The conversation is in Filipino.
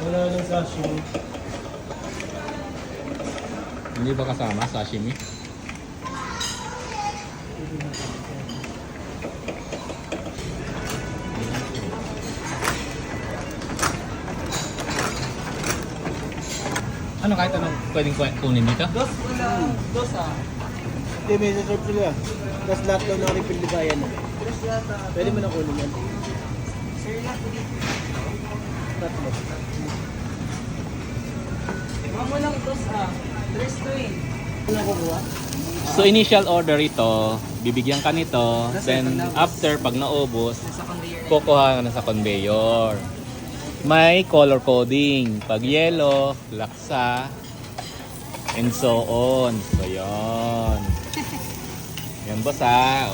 Wala nang sashimi. Hindi ba kasama sashimi? Ano kahit anong pwedeng kunin dito? Dos ah. Hindi, may serve sila. Tapos lahat daw ng refill di kaya na. Pwede mo na kunin yan. Tatlo. Mamo lang dos ah. Tres to eh. Wala kukuha? So initial order ito, bibigyan ka nito, then after pag naubos, Sa conveyor. kukuha ka na sa conveyor. May color coding, pag yellow, laksa, and so on. So yon. Yan boss ha.